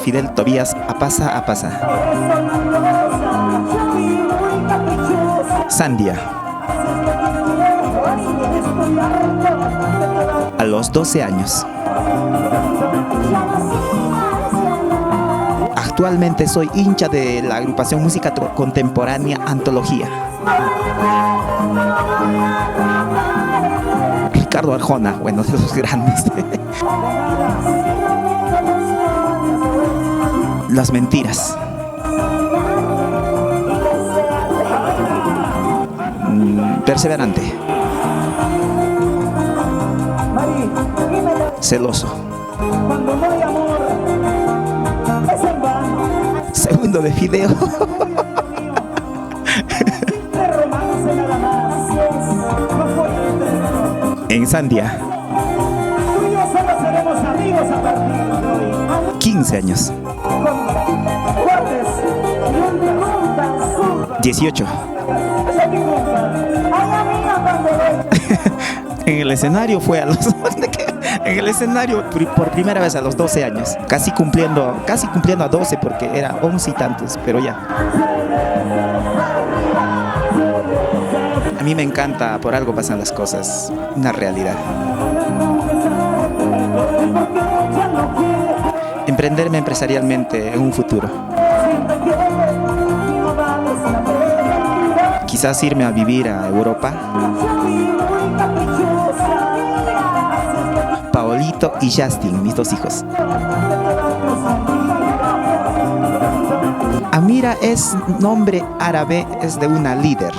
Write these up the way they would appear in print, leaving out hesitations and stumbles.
Fidel Tobías, Apasa Apasa. Sandia. A los 12 años. Actualmente soy hincha de la agrupación Música Contemporánea Antología. Ricardo Arjona, bueno, de los grandes. Las mentiras. Perseverante. Celoso. Segundo de Fideo. En Sandia. 15 años. 18. En el escenario fue a los en el escenario por primera vez a los 12 años, casi cumpliendo a 12 porque era 11 y tantos, pero ya. A mí me encanta, por algo pasan las cosas, una realidad. Emprenderme empresarialmente en un futuro. Quizás irme a vivir a Europa. Paolito y Justin, mis 2 hijos. Amira es nombre árabe, es de una líder.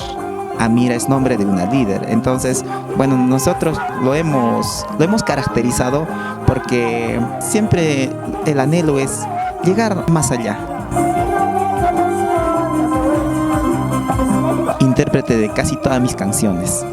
Amira es nombre de una líder. Entonces, bueno, nosotros lo hemos caracterizado porque siempre el anhelo es llegar más allá. Intérprete de casi todas mis canciones.